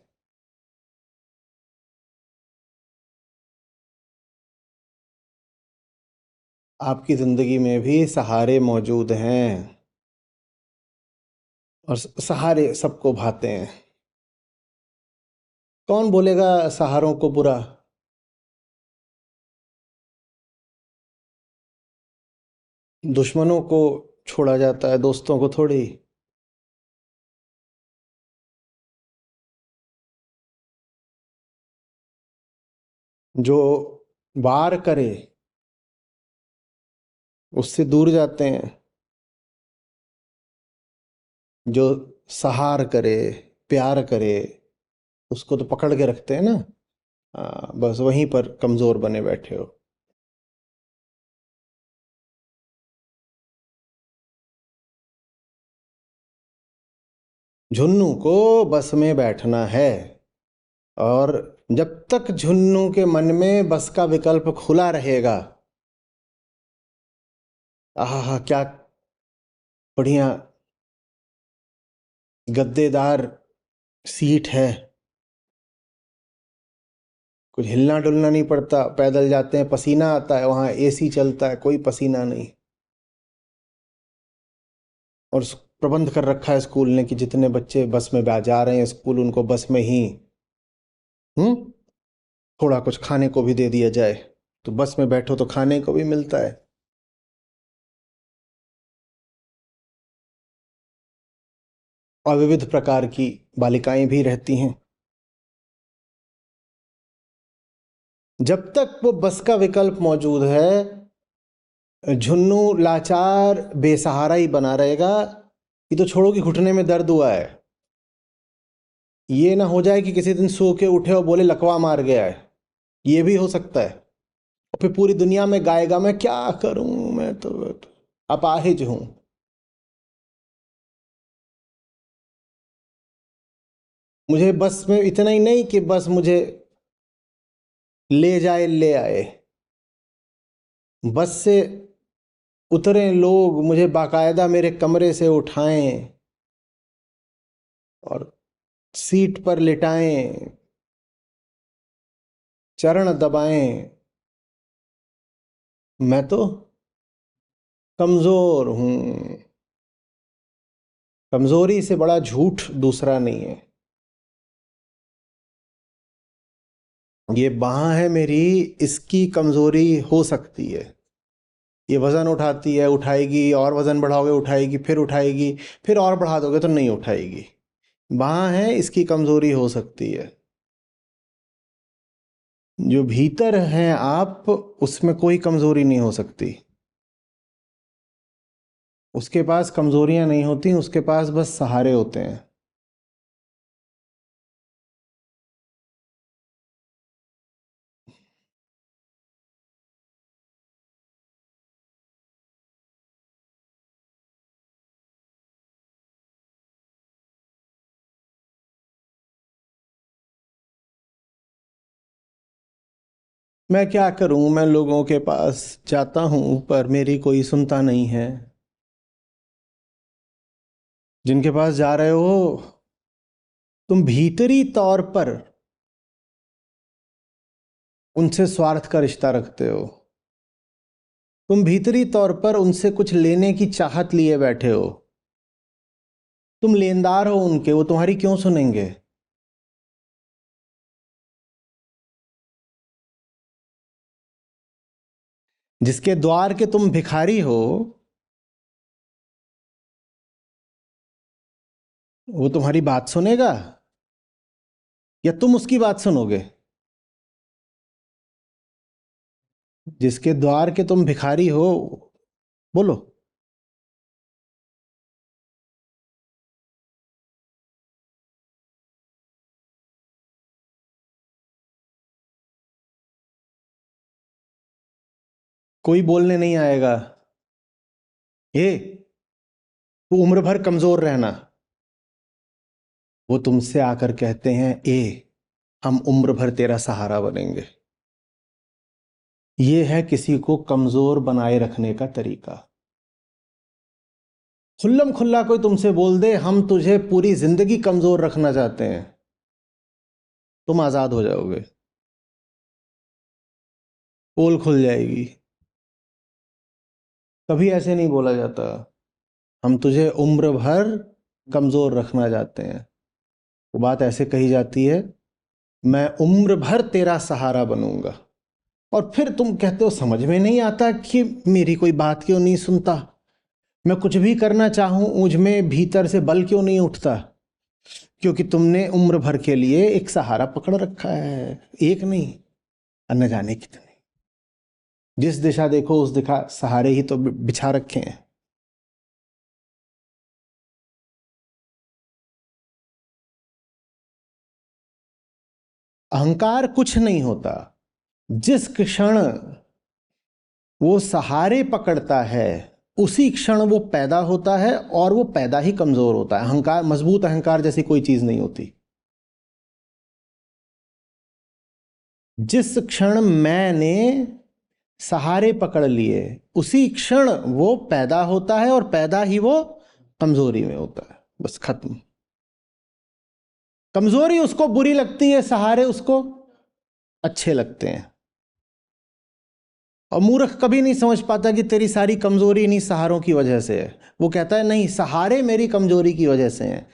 आपकी जिंदगी में भी सहारे मौजूद हैं और सहारे सबको भाते हैं। कौन बोलेगा सहारों को बुरा? दुश्मनों को छोड़ा जाता है, दोस्तों को थोड़ी। जो वार करे उससे दूर जाते हैं, जो सहार करे, प्यार करे, उसको तो पकड़ के रखते हैं ना। बस वहीं पर कमजोर बने बैठे हो। झुन्नू को बस में बैठना है, और जब तक झुन्नू के मन में बस का विकल्प खुला रहेगा, आहा क्या बढ़िया गद्देदार सीट है, कुछ हिलना डुलना नहीं पड़ता, पैदल जाते हैं पसीना आता है, वहां एसी चलता है, कोई पसीना नहीं। और प्रबंध कर रखा है स्कूल ने कि जितने बच्चे बस में जा रहे हैं स्कूल, उनको बस में ही थोड़ा कुछ खाने को भी दे दिया जाए। तो बस में बैठो तो खाने को भी मिलता है। और विविध प्रकार की बालिकाएं भी रहती हैं। जब तक वो बस का विकल्प मौजूद है, झुन्नू लाचार बेसहारा ही बना रहेगा। कि तो छोड़ो कि घुटने में दर्द हुआ है, ये ना हो जाए कि किसी दिन सो के उठे और बोले लकवा मार गया है। ये भी हो सकता है। और फिर पूरी दुनिया में गाएगा मैं क्या करूं, मैं तो अपाहिज हूं। मुझे बस में इतना ही नहीं कि बस मुझे ले जाए ले आए, बस से उतरे लोग मुझे बाकायदा मेरे कमरे से उठाएं और सीट पर लिटाएं, चरण दबाएं। मैं तो कमजोर हूं। कमजोरी से बड़ा झूठ दूसरा नहीं है। ये बांह है मेरी, इसकी कमजोरी हो सकती है। ये वजन उठाती है, उठाएगी, और वजन बढ़ाओगे उठाएगी, फिर उठाएगी, फिर और बढ़ा दोगे तो नहीं उठाएगी। बांह है, इसकी कमजोरी हो सकती है। जो भीतर है आप, उसमें कोई कमजोरी नहीं हो सकती। उसके पास कमजोरियां नहीं होती, उसके पास बस सहारे होते हैं। मैं क्या करूं, मैं लोगों के पास जाता हूं पर मेरी कोई सुनता नहीं है। जिनके पास जा रहे हो तुम भीतरी तौर पर उनसे स्वार्थ का रिश्ता रखते हो। तुम भीतरी तौर पर उनसे कुछ लेने की चाहत लिए बैठे हो। तुम लेनदार हो उनके, वो तुम्हारी क्यों सुनेंगे? जिसके द्वार के तुम भिखारी हो, वो तुम्हारी बात सुनेगा या तुम उसकी बात सुनोगे? जिसके द्वार के तुम भिखारी हो, बोलो। कोई बोलने नहीं आएगा। ए, वो उम्र भर कमजोर रहना। वो तुमसे आकर कहते हैं हम उम्र भर तेरा सहारा बनेंगे। ये है किसी को कमजोर बनाए रखने का तरीका। खुल्लम खुल्ला कोई तुमसे बोल दे हम तुझे पूरी जिंदगी कमजोर रखना चाहते हैं, तुम आजाद हो जाओगे, पोल खुल जाएगी। कभी ऐसे नहीं बोला जाता हम तुझे उम्र भर कमजोर रखना चाहते हैं। वो बात ऐसे कही जाती है, मैं उम्र भर तेरा सहारा बनूंगा। और फिर तुम कहते हो समझ में नहीं आता कि मेरी कोई बात क्यों नहीं सुनता, मैं कुछ भी करना चाहूं मुझ में भीतर से बल क्यों नहीं उठता। क्योंकि तुमने उम्र भर के लिए एक सहारा पकड़ रखा है, एक नहीं न जाने कितने। जिस दिशा देखो उस दिशा सहारे ही तो बिछा रखे हैं। अहंकार कुछ नहीं होता, जिस क्षण वो सहारे पकड़ता है उसी क्षण वो पैदा होता है, और वो पैदा ही कमजोर होता है। अहंकार, मजबूत अहंकार जैसी कोई चीज नहीं होती। जिस क्षण मैंने सहारे पकड़ लिए उसी क्षण वो पैदा होता है, और पैदा ही वो कमजोरी में होता है। बस खत्म। कमजोरी उसको बुरी लगती है, सहारे उसको अच्छे लगते हैं। और मूर्ख कभी नहीं समझ पाता कि तेरी सारी कमजोरी इन्हीं सहारों की वजह से है। वो कहता है नहीं, सहारे मेरी कमजोरी की वजह से हैं।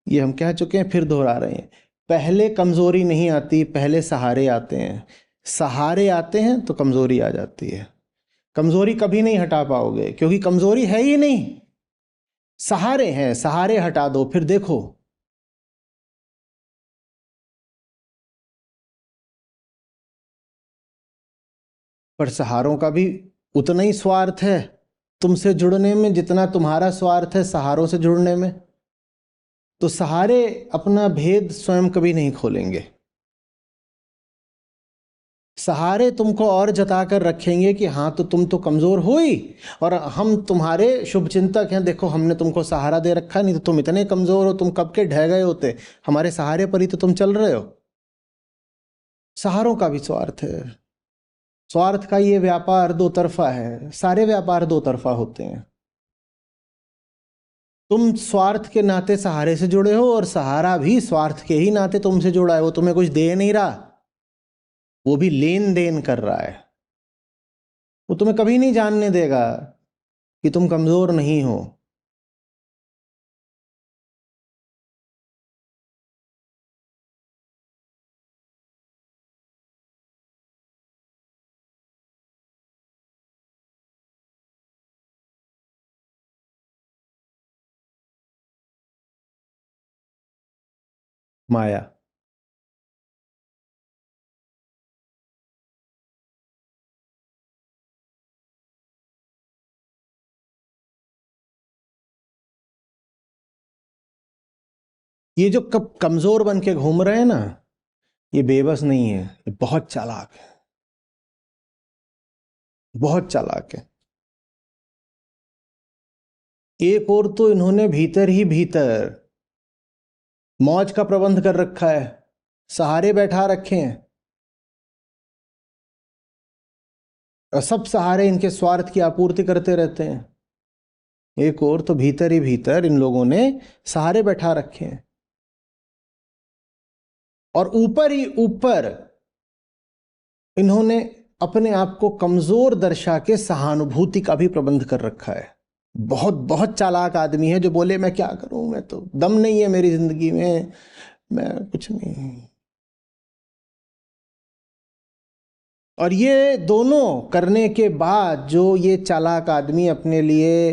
ये हम कह चुके हैं, फिर दोहरा रहे हैं। पहले कमजोरी नहीं आती, पहले सहारे आते हैं। सहारे आते हैं तो कमजोरी आ जाती है। कमजोरी कभी नहीं हटा पाओगे क्योंकि कमजोरी है ही नहीं। सहारे हैं, सहारे हटा दो फिर देखो। पर सहारों का भी उतना ही स्वार्थ है तुमसे जुड़ने में जितना तुम्हारा स्वार्थ है सहारों से जुड़ने में। तो सहारे अपना भेद स्वयं कभी नहीं खोलेंगे। सहारे तुमको और जता कर रखेंगे कि हाँ तो तुम तो कमजोर हो ही, और हम तुम्हारे शुभचिंतक हैं, देखो हमने तुमको सहारा दे रखा, नहीं तो तुम इतने कमजोर हो, तुम कब के ढह गए होते, हमारे सहारे पर ही तो तुम चल रहे हो। सहारों का भी स्वार्थ है। स्वार्थ का ये व्यापार दो तरफा है, सारे व्यापार दो तरफा होते हैं। तुम स्वार्थ के नाते सहारे से जुड़े हो, और सहारा भी स्वार्थ के ही नाते तुमसे जुड़ा है। वो तुम्हें कुछ दे नहीं रहा, वो भी लेन देन कर रहा है। वो तुम्हें कभी नहीं जानने देगा कि तुम कमजोर नहीं हो। माया। ये जो कब कमजोर बन के घूम रहे हैं ना, ये बेबस नहीं है, ये बहुत चालाक है, बहुत चालाक है। एक और तो इन्होंने भीतर ही भीतर मौज का प्रबंध कर रखा है, सहारे बैठा रखे हैं, और सब सहारे इनके स्वार्थ की आपूर्ति करते रहते हैं। एक और तो भीतर ही भीतर इन लोगों ने सहारे बैठा रखे हैं, और ऊपर ही ऊपर इन्होंने अपने आप को कमजोर दर्शा के सहानुभूति का भी प्रबंध कर रखा है। बहुत बहुत चालाक आदमी है जो बोले मैं क्या करूं, मैं तो दम नहीं है मेरी जिंदगी में, मैं कुछ नहीं। और ये दोनों करने के बाद जो ये चालाक आदमी अपने लिए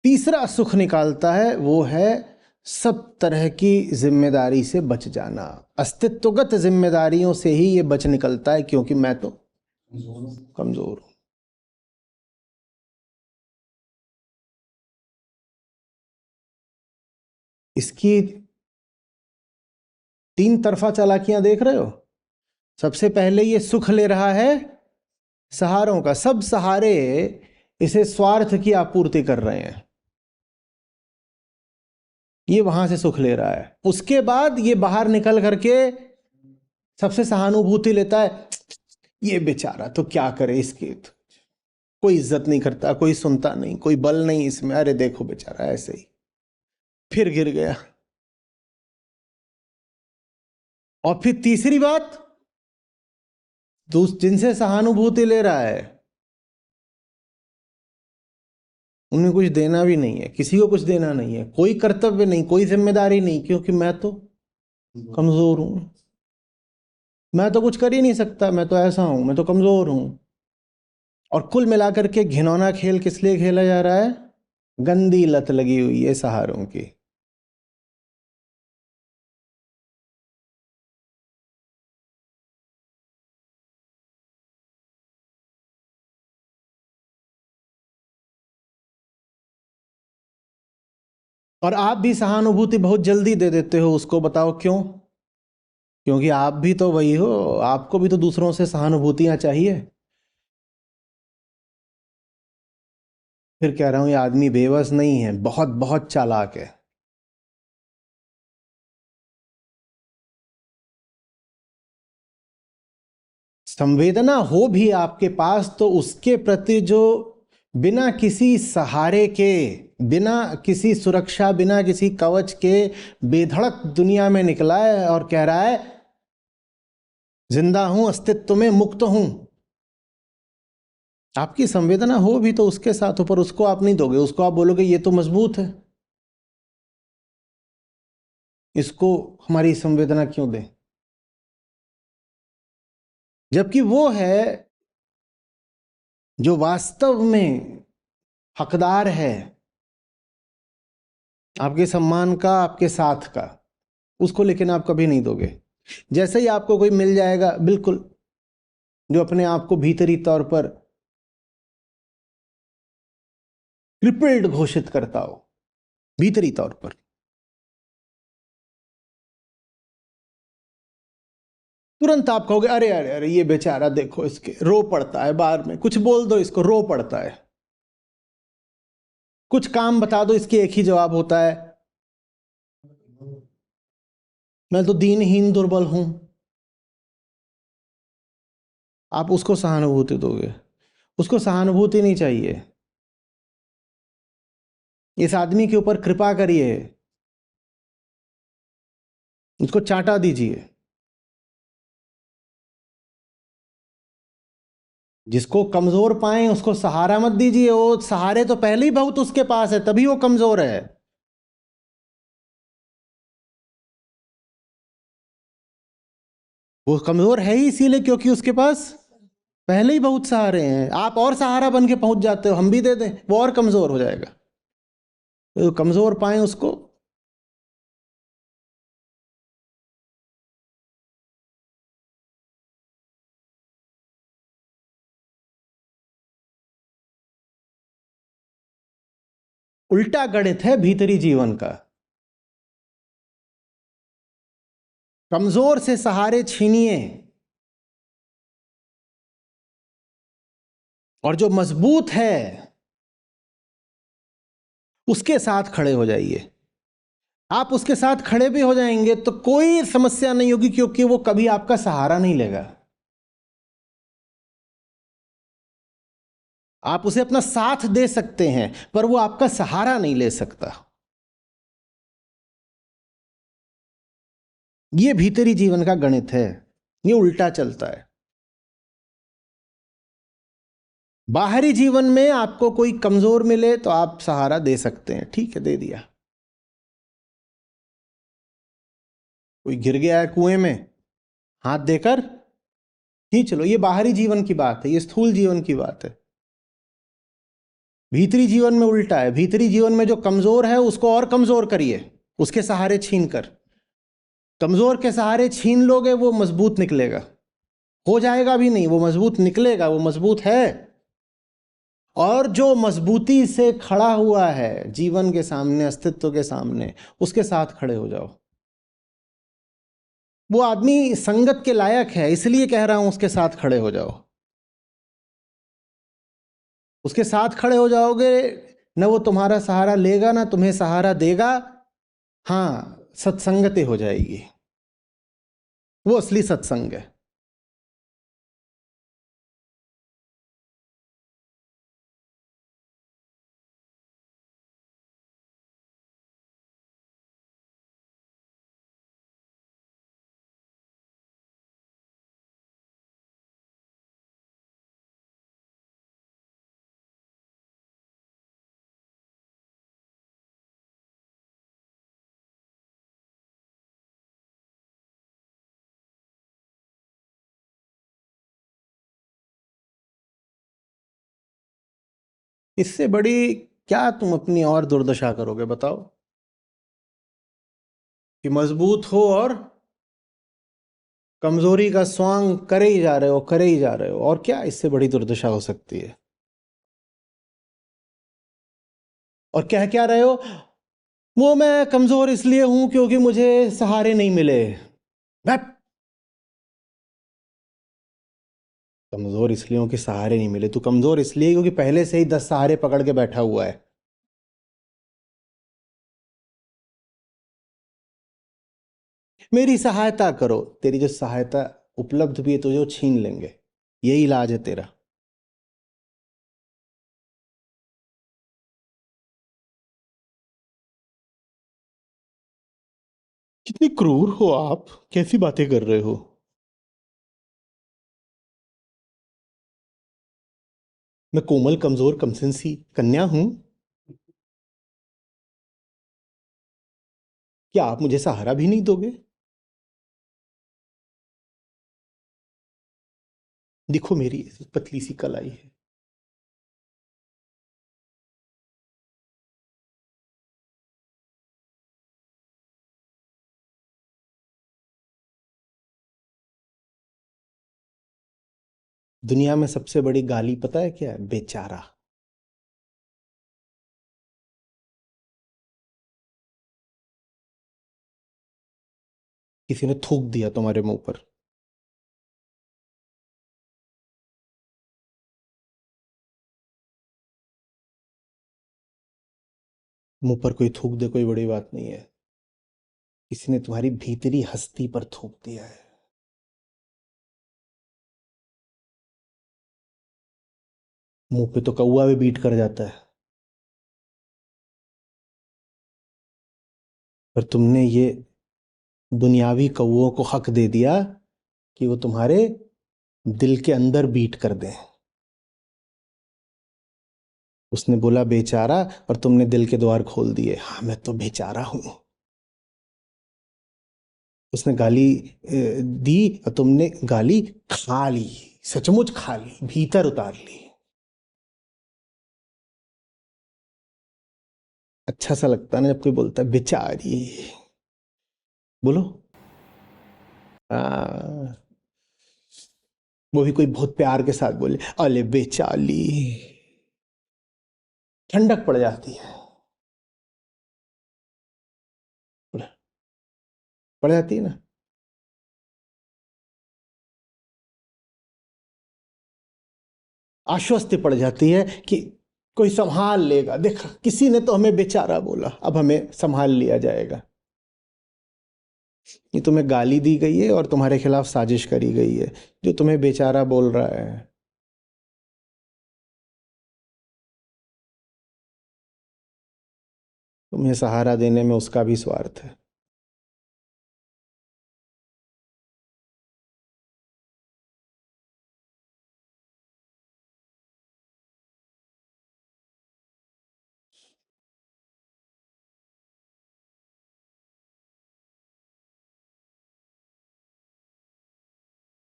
तीसरा सुख निकालता है, वो है सब तरह की जिम्मेदारी से बच जाना। अस्तित्वगत जिम्मेदारियों से ही ये बच निकलता है, क्योंकि मैं तो कमजोर हूं। इसकी तीन तरफा चालाकियां देख रहे हो। सबसे पहले ये सुख ले रहा है सहारों का। सब सहारे इसे स्वार्थ की आपूर्ति कर रहे हैं, ये वहां से सुख ले रहा है। उसके बाद ये बाहर निकल करके सबसे सहानुभूति लेता है, ये बेचारा तो क्या करे, इसकी तो कोई इज्जत नहीं करता, कोई सुनता नहीं, कोई बल नहीं इसमें, अरे देखो बेचारा ऐसे ही, फिर गिर गया। और फिर तीसरी बात, जिनसे सहानुभूति ले रहा है उन्हें कुछ देना भी नहीं है, किसी को कुछ देना नहीं है, कोई कर्तव्य नहीं, कोई जिम्मेदारी नहीं, क्योंकि मैं तो कमजोर हूं, मैं तो कुछ कर ही नहीं सकता, मैं तो ऐसा हूं, मैं तो कमजोर हूं। और कुल मिलाकर के घिनौना खेल किस लिए खेला जा रहा है? गंदी लत लगी हुई है सहारों की। और आप भी सहानुभूति बहुत जल्दी दे देते हो उसको, बताओ क्यों? क्योंकि आप भी तो वही हो, आपको भी तो दूसरों से सहानुभूतियां चाहिए। फिर कह रहा हूं ये आदमी बेबस नहीं है, बहुत बहुत चालाक है। संवेदना हो भी आपके पास तो उसके प्रति जो बिना किसी सहारे के, बिना किसी सुरक्षा, बिना किसी कवच के बेधड़क दुनिया में निकला है और कह रहा है जिंदा हूं, अस्तित्व में मुक्त हूं। आपकी संवेदना हो भी तो उसके साथ हो, पर उसको आप नहीं दोगे, उसको आप बोलोगे ये तो मजबूत है, इसको हमारी संवेदना क्यों दें? जबकि वो है जो वास्तव में हकदार है आपके सम्मान का, आपके साथ का, उसको लेकिन आप कभी नहीं दोगे। जैसे ही आपको कोई मिल जाएगा बिल्कुल जो अपने आप को भीतरी तौर पर क्रिपल्ड घोषित करता हो, भीतरी तौर पर, तुरंत आप कहोगे अरे अरे अरे ये बेचारा देखो, इसके रो पड़ता है, बाहर में कुछ बोल दो इसको रो पड़ता है, कुछ काम बता दो इसके एक ही जवाब होता है, मैं तो दीनहीन दुर्बल हूं। आप उसको सहानुभूति दोगे? उसको सहानुभूति नहीं चाहिए। इस आदमी के ऊपर कृपा करिए, उसको चांटा दीजिए। जिसको कमजोर पाए उसको सहारा मत दीजिए, वो सहारे तो पहले ही बहुत उसके पास है, तभी वो कमजोर है। वो कमजोर है ही इसीलिए क्योंकि उसके पास पहले ही बहुत सहारे हैं। आप और सहारा बन के पहुंच जाते हो, हम भी दे दें, वो और कमजोर हो जाएगा। तो कमजोर पाए उसको उल्टा गणित है भीतरी जीवन का। कमजोर से सहारे छीनिए और जो मजबूत है उसके साथ खड़े हो जाइए। आप उसके साथ खड़े भी हो जाएंगे तो कोई समस्या नहीं होगी, क्योंकि वो कभी आपका सहारा नहीं लेगा। आप उसे अपना साथ दे सकते हैं पर वो आपका सहारा नहीं ले सकता। ये भीतरी जीवन का गणित है, ये उल्टा चलता है। बाहरी जीवन में आपको कोई कमजोर मिले तो आप सहारा दे सकते हैं, ठीक है दे दिया। कोई गिर गया है कुएं में, हाथ देकर खींच लो, ये बाहरी जीवन की बात है, ये स्थूल जीवन की बात है। भीतरी जीवन में उल्टा है। भीतरी जीवन में जो कमजोर है उसको और कमजोर करिए, उसके सहारे छीन कर। कमजोर के सहारे छीन लोगे वो मजबूत निकलेगा, हो जाएगा भी नहीं, वो मजबूत निकलेगा, वो मजबूत है। और जो मजबूती से खड़ा हुआ है जीवन के सामने, अस्तित्व के सामने, उसके साथ खड़े हो जाओ। वो आदमी संगत के लायक है, इसलिए कह रहा हूं उसके साथ खड़े हो जाओ। उसके साथ खड़े हो जाओगे, न वो तुम्हारा सहारा लेगा ना तुम्हें सहारा देगा। हाँ, सत्संगति हो जाएगी, वो असली सत्संग है। इससे बड़ी क्या तुम अपनी और दुर्दशा करोगे बताओ, कि मजबूत हो और कमजोरी का स्वांग करे ही जा रहे हो, करे ही जा रहे हो। और क्या इससे बड़ी दुर्दशा हो सकती है? और कह क्या रहे हो? वो मैं कमजोर इसलिए हूं क्योंकि मुझे सहारे नहीं मिले। बट कमजोर इसलिए हूं कि सहारे नहीं मिले? तू कमजोर इसलिए क्योंकि पहले से ही 10 सहारे पकड़ के बैठा हुआ है। मेरी सहायता करो। तेरी जो सहायता उपलब्ध भी है तुझे वो छीन लेंगे। यही इलाज है तेरा। कितनी क्रूर हो आप, कैसी बातें कर रहे हो? मैं कोमल कमजोर कमसिनसी कन्या हूं। क्या आप मुझे सहारा भी नहीं दोगे? देखो मेरी पतली सी कलाई है। दुनिया में सबसे बड़ी गाली पता है क्या है? बेचारा। किसी ने थूक दिया तुम्हारे मुंह पर। मुंह पर कोई थूक दे कोई बड़ी बात नहीं है। किसी ने तुम्हारी भीतरी हस्ती पर थूक दिया है। मुंह पे तो कौवा भी बीट कर जाता है। पर तुमने ये दुनियावी कौवों को हक दे दिया कि वो तुम्हारे दिल के अंदर बीट कर दें। उसने बोला बेचारा, और तुमने दिल के द्वार खोल दिए। हाँ, मैं तो बेचारा हूं। उसने गाली दी और तुमने गाली खा ली। सचमुच खा ली, भीतर उतार ली। अच्छा सा लगता है ना जब कोई बोलता है बेचारी। बोलो। आ, वो भी कोई बहुत प्यार के साथ बोले अले बेचाली। ठंडक पड़ जाती है। पड़ जाती है ना। आश्वस्ति पड़ जाती है कि कोई संभाल लेगा। देखा, किसी ने तो हमें बेचारा बोला, अब हमें संभाल लिया जाएगा। ये तुम्हें गाली दी गई है और तुम्हारे खिलाफ साजिश करी गई है। जो तुम्हें बेचारा बोल रहा है, तुम्हें सहारा देने में उसका भी स्वार्थ है।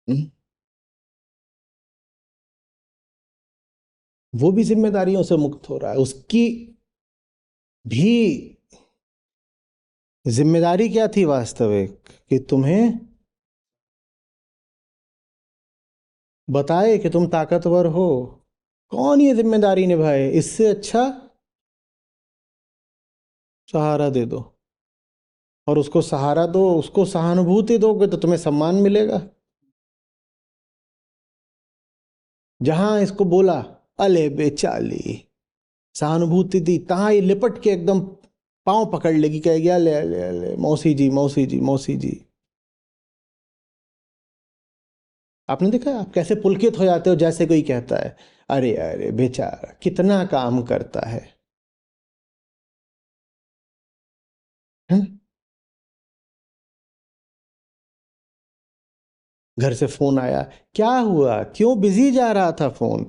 हम्म? वो भी जिम्मेदारियों से मुक्त हो रहा है। उसकी भी जिम्मेदारी क्या थी वास्तविक, कि तुम्हें बताए कि तुम ताकतवर हो। कौन ये जिम्मेदारी निभाए? इससे अच्छा सहारा दे दो। और उसको सहारा दो, उसको सहानुभूति दोगे तो तुम्हें सम्मान मिलेगा। जहां इसको बोला अले बेचाली, सहानुभूति दी तहाँ ये लिपट के एकदम पांव पकड़ लेगी, कहेगी अले अले अले मौसी जी मौसी जी मौसी जी। आपने देखा आप कैसे पुलकित हो जाते हो, जैसे कोई कहता है अरे अरे बेचारा कितना काम करता है। हैं? घर से फोन आया, क्या हुआ, क्यों बिजी जा रहा था फोन?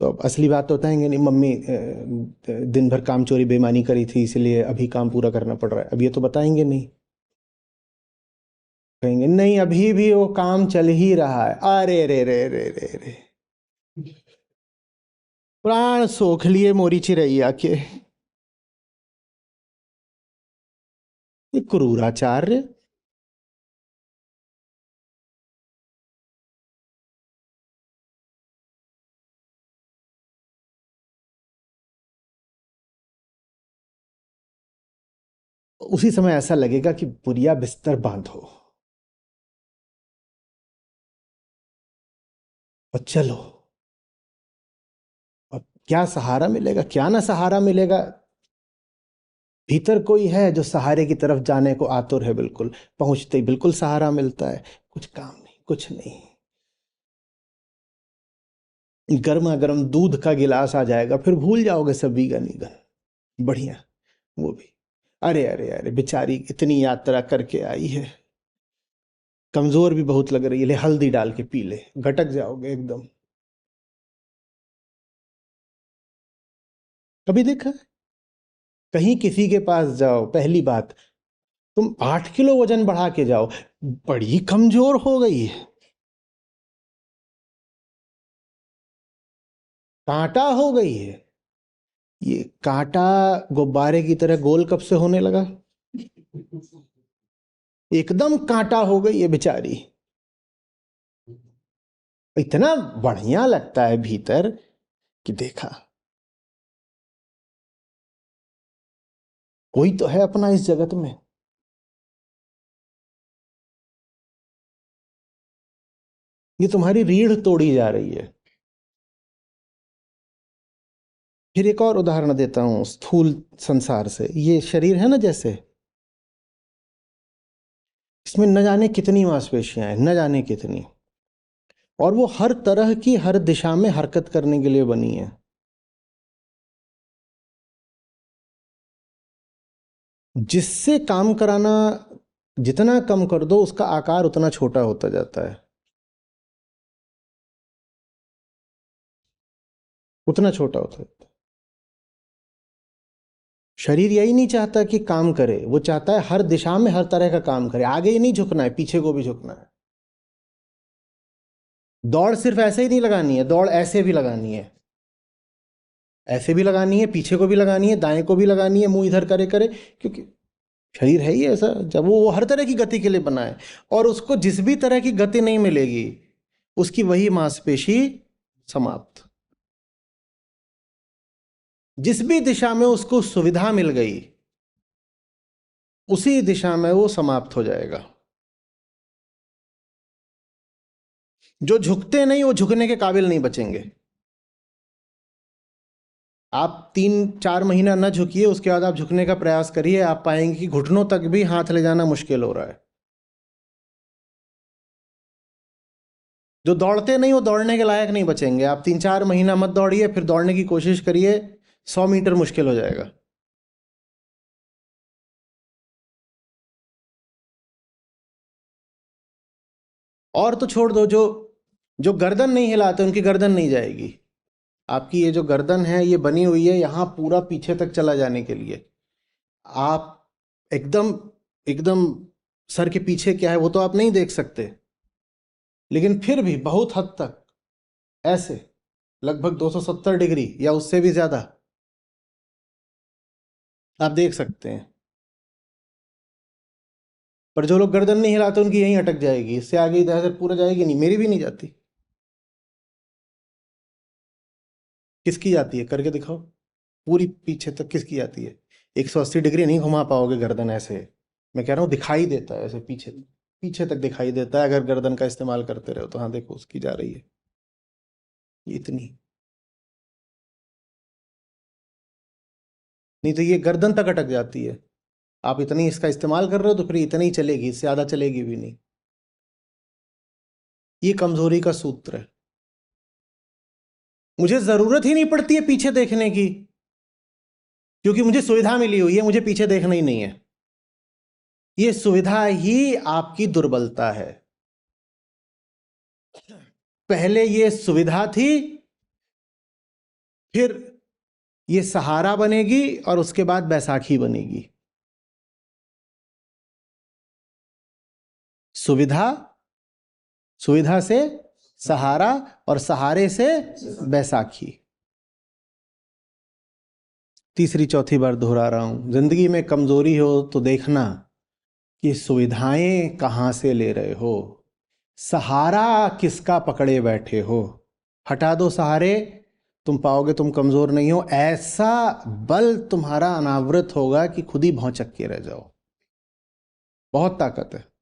तो अब असली बात तो बताएंगे नहीं, मम्मी दिन भर काम चोरी बेईमानी करी थी इसलिए अभी काम पूरा करना पड़ रहा है। अब ये तो बताएंगे नहीं, कहेंगे नहीं अभी भी वो काम चल ही रहा है। अरे रे रे रे रे रे, प्राण सोख लिए मोरी चिरैया के। ये क्रूराचार्य। उसी समय ऐसा लगेगा कि बुढ़िया बिस्तर बांधो और चलो। अब क्या सहारा मिलेगा, क्या ना सहारा मिलेगा। भीतर कोई है जो सहारे की तरफ जाने को आतुर है, बिल्कुल पहुंचते ही बिल्कुल सहारा मिलता है। कुछ काम नहीं, कुछ नहीं। गर्मा गर्म दूध का गिलास आ जाएगा, फिर भूल जाओगे सब वीगन वीगन। बढ़िया वो भी। अरे अरे अरे बेचारी इतनी यात्रा करके आई है, कमजोर भी बहुत लग रही है, ले हल्दी डाल के पी ले, घटक जाओगे एकदम। कभी देखा है? कहीं किसी के पास जाओ, पहली बात तुम 8 किलो वजन बढ़ा के जाओ, बड़ी कमजोर हो गई है, कांटा हो गई है। ये कांटा गुब्बारे की तरह गोल कब से होने लगा? एकदम कांटा हो गई है बेचारी। इतना बढ़िया लगता है भीतर कि देखा कोई तो है अपना इस जगत में। ये तुम्हारी रीढ़ तोड़ी जा रही है। फिर एक और उदाहरण देता हूं स्थूल संसार से। ये शरीर है ना, जैसे इसमें न जाने कितनी मांसपेशियां हैं, न जाने कितनी, और वो हर तरह की हर दिशा में हरकत करने के लिए बनी है। जिससे काम कराना जितना कम कर दो उसका आकार उतना छोटा होता जाता है, उतना छोटा होता है। शरीर यही नहीं चाहता कि काम करे, वो चाहता है हर दिशा में हर तरह का काम करे। आगे ही नहीं झुकना है, पीछे को भी झुकना है। दौड़ सिर्फ ऐसे ही नहीं लगानी है, दौड़ ऐसे भी लगानी है, ऐसे भी लगानी है, पीछे को भी लगानी है, दाएं को भी लगानी है, मुंह इधर करे करे। क्योंकि शरीर है ही ऐसा, जब वो हर तरह की गति के लिए बना है। और उसको जिस भी तरह की गति नहीं मिलेगी उसकी वही मांसपेशी समाप्त। जिस भी दिशा में उसको सुविधा मिल गई उसी दिशा में वो समाप्त हो जाएगा। जो झुकते नहीं वो झुकने के काबिल नहीं बचेंगे। आप 3-4 महीना न झुकिए, उसके बाद आप झुकने का प्रयास करिए, आप पाएंगे कि घुटनों तक भी हाथ ले जाना मुश्किल हो रहा है। जो दौड़ते नहीं वो दौड़ने के लायक नहीं बचेंगे। आप 3-4 महीना मत दौड़िए, फिर दौड़ने की कोशिश करिए, 100 मीटर मुश्किल हो जाएगा। और तो छोड़ दो, जो जो गर्दन नहीं हिलाते उनकी गर्दन नहीं जाएगी। आपकी ये जो गर्दन है ये बनी हुई है यहाँ पूरा पीछे तक चला जाने के लिए। आप एकदम एकदम सर के पीछे क्या है वो तो आप नहीं देख सकते, लेकिन फिर भी बहुत हद तक ऐसे लगभग 270 डिग्री या उससे भी ज्यादा आप देख सकते हैं। पर जो लोग गर्दन नहीं हिलाते उनकी यहीं अटक जाएगी, इससे आगे इधर से पूरा जाएगी नहीं, मेरी भी नहीं जाती। किसकी जाती है करके दिखाओ, पूरी पीछे तक किसकी जाती है? 180 डिग्री नहीं घुमा पाओगे गर्दन ऐसे। मैं कह रहा हूँ दिखाई देता है ऐसे, पीछे पीछे तक दिखाई देता है अगर गर्दन का इस्तेमाल करते रहो तो। हाँ देखो उसकी जा रही है। इतनी, नहीं तो ये गर्दन तक अटक जाती है। आप इतनी इसका इस्तेमाल कर रहे हो तो फिर इतनी चलेगी, इससे ज्यादा चलेगी भी नहीं। ये कमजोरी का सूत्र है। मुझे जरूरत ही नहीं पड़ती है पीछे देखने की, क्योंकि मुझे सुविधा मिली हुई है, मुझे पीछे देखना ही नहीं है। ये सुविधा ही आपकी दुर्बलता है। पहले ये सुविधा थी, फिर ये सहारा बनेगी, और उसके बाद बैसाखी बनेगी। सुविधा, सुविधा से सहारा, और सहारे से बैसाखी। तीसरी चौथी बार दोहरा रहा हूं, जिंदगी में कमजोरी हो तो देखना कि सुविधाएं कहां से ले रहे हो, सहारा किसका पकड़े बैठे हो। हटा दो सहारे, तुम पाओगे तुम कमजोर नहीं हो, ऐसा बल तुम्हारा अनावृत होगा कि खुद ही भौचक्के रह जाओ। बहुत ताकत है।